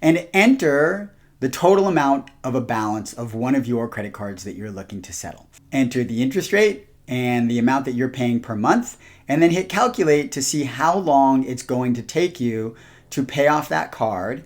and enter the total amount of a balance of one of your credit cards that you're looking to settle. Enter the interest rate and the amount that you're paying per month, and then hit calculate to see how long it's going to take you to pay off that card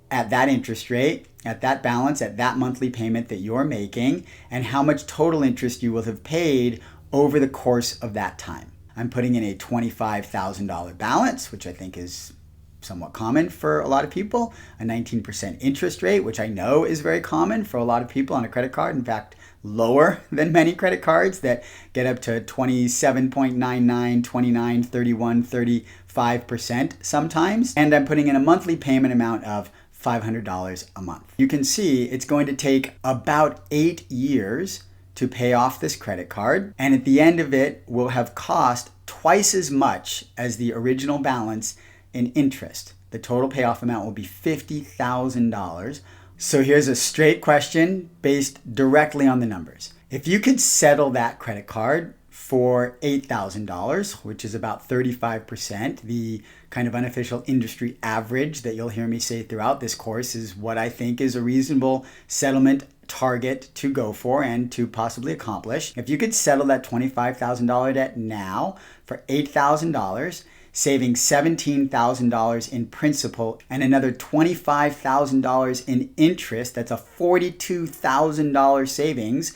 at that interest rate, at that balance, at that monthly payment that you're making, and how much total interest you will have paid over the course of that time. I'm putting in a $25,000 balance, which I think is somewhat common for a lot of people, a 19% interest rate, which I know is very common for a lot of people on a credit card. In fact, lower than many credit cards that get up to 27.99, 29, 31, 35% sometimes. And I'm putting in a monthly payment amount of $500 a month. You can see it's going to take about 8 years to pay off this credit card. And at the end of it will have cost twice as much as the original balance in interest. The total payoff amount will be $50,000. So here's a straight question based directly on the numbers. If you could settle that credit card for $8,000, which is about 35%, the kind of unofficial industry average that you'll hear me say throughout this course is what I think is a reasonable settlement target to go for and to possibly accomplish. If you could settle that $25,000 debt now for $8,000, saving $17,000 in principal and another $25,000 in interest, that's a $42,000 savings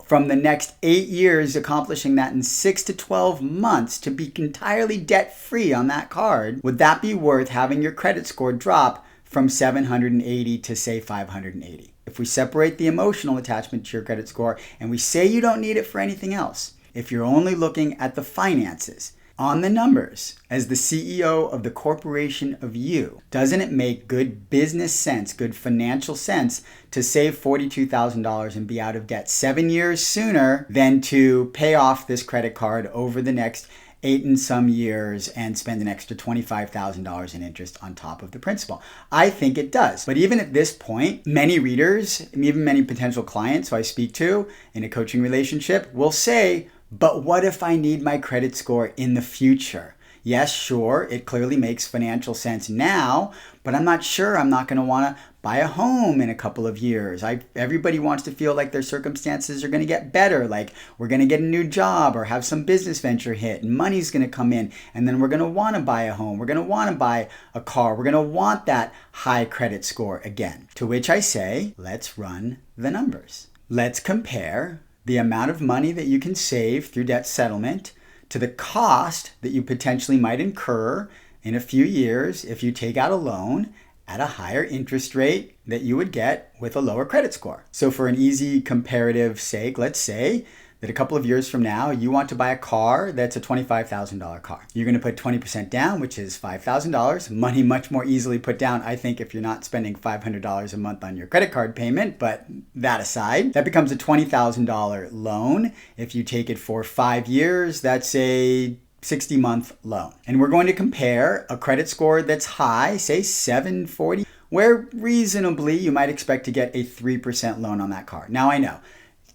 from the next 8 years, accomplishing that in 6 to 12 months to be entirely debt-free on that card. Would that be worth having your credit score drop from 780 to say 580? If we separate the emotional attachment to your credit score and we say you don't need it for anything else, if you're only looking at the finances, on the numbers, as the CEO of the corporation of you, doesn't it make good business sense, good financial sense to save $42,000 and be out of debt 7 years sooner than to pay off this credit card over the next 8 and some years and spend an extra $25,000 in interest on top of the principal? I think it does. But even at this point, many readers, even many potential clients who I speak to in a coaching relationship will say, but what if I need my credit score in the future? Yes, sure, it clearly makes financial sense now, but I'm not sure I'm not going to want to buy a home in a couple of years. Everybody wants to feel like their circumstances are going to get better, like we're going to get a new job or have some business venture hit and money's going to come in, and then we're going to want to buy a home. We're going to want to buy a car. We're going to want that high credit score again. To which I say, let's run the numbers. Let's compare the amount of money that you can save through debt settlement to the cost that you potentially might incur in a few years if you take out a loan at a higher interest rate that you would get with a lower credit score. So for an easy comparative sake, let's say that a couple of years from now, you want to buy a car that's a $25,000 car. You're going to put 20% down, which is $5,000. Money much more easily put down, I think, if you're not spending $500 a month on your credit card payment. But that aside, that becomes a $20,000 loan. If you take it for 5 years, that's a 60-month loan. And we're going to compare a credit score that's high, say 740, where reasonably you might expect to get a 3% loan on that car. Now I know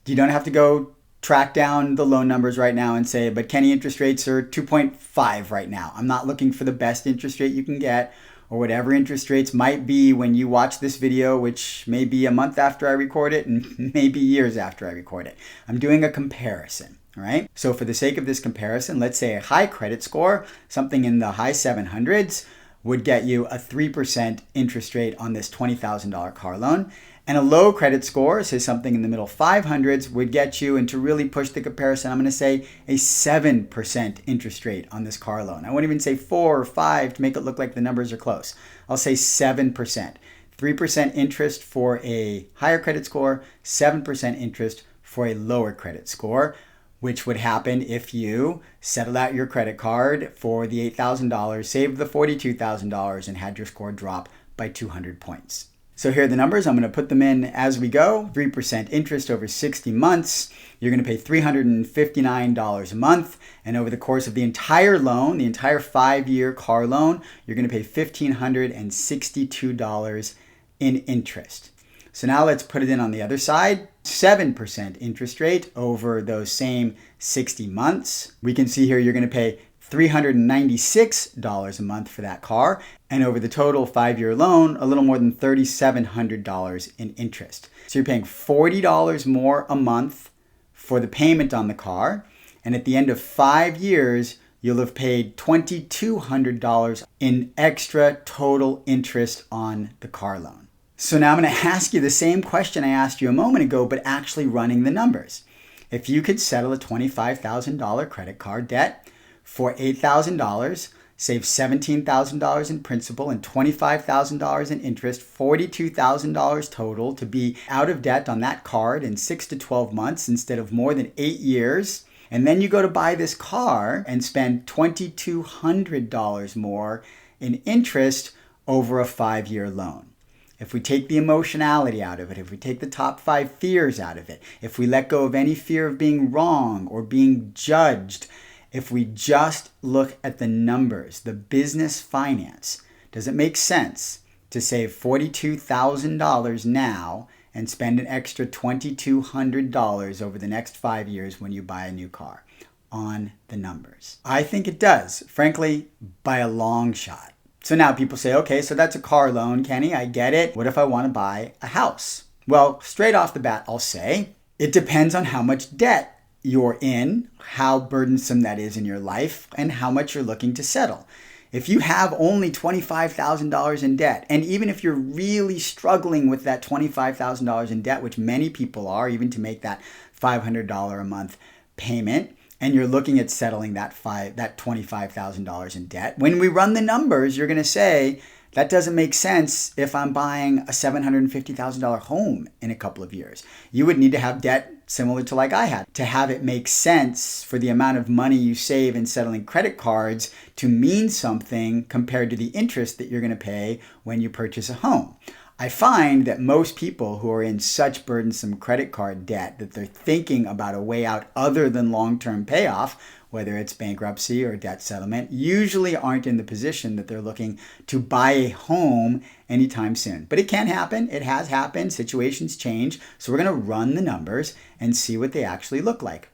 you don't have to go track down the loan numbers right now and say, but Kenny, interest rates are 2.5 right now. I'm not looking for the best interest rate you can get or whatever interest rates might be when you watch this video, which may be a month after I record it and maybe years after I record it. I'm doing a comparison, all right? So for the sake of this comparison, let's say a high credit score, something in the high 700s, would get you a 3% interest rate on this $20,000 car loan. And a low credit score, say something in the middle 500s, would get you, and to really push the comparison, I'm going to say a 7% interest rate on this car loan. I won't even say 4 or 5 to make it look like the numbers are close. I'll say 7%. 3% interest for a higher credit score, 7% interest for a lower credit score, which would happen if you settled out your credit card for the $8,000, saved the $42,000, and had your score drop by 200 points. So here are the numbers. I'm going to put them in as we go. 3% interest over 60 months. You're going to pay $359 a month. And over the course of the entire loan, the entire 5-year car loan, you're going to pay $1,562 in interest. So now let's put it in on the other side. 7% interest rate over those same 60 months. We can see here you're going to pay $396 a month for that car, and over the total 5-year loan, a little more than $3,700 in interest. So you're paying $40 more a month for the payment on the car, and at the end of 5 years, you'll have paid $2,200 in extra total interest on the car loan. So now I'm going to ask you the same question I asked you a moment ago, but actually running the numbers. If you could settle a $25,000 credit card debt for $8,000, save $17,000 in principal and $25,000 in interest, $42,000 total to be out of debt on that card in 6 to 12 months instead of more than 8 years, and then you go to buy this car and spend $2,200 more in interest over a 5-year loan. If we take the emotionality out of it, if we take the top 5 fears out of it, if we let go of any fear of being wrong or being judged, if we just look at the numbers, the business finance, does it make sense to save $42,000 now and spend an extra $2,200 over the next 5 years when you buy a new car? On the numbers, I think it does, frankly, by a long shot. So now people say, okay, so that's a car loan, Kenny, I get it. What if I want to buy a house? Well, straight off the bat, I'll say it depends on how much debt you're in, how burdensome that is in your life, and how much you're looking to settle. If you have only $25,000 in debt, and even if you're really struggling with that $25,000 in debt, which many people are, even to make that $500 a month payment, and you're looking at settling that $25,000 in debt, when we run the numbers, you're going to say, that doesn't make sense if I'm buying a $750,000 home in a couple of years. You would need to have debt similar to like I had to have it make sense for the amount of money you save in settling credit cards to mean something compared to the interest that you're going to pay when you purchase a home. I find that most people who are in such burdensome credit card debt that they're thinking about a way out other than long-term payoff, whether it's bankruptcy or debt settlement, usually aren't in the position that they're looking to buy a home anytime soon. But it can happen. It has happened. Situations change. So we're going to run the numbers and see what they actually look like.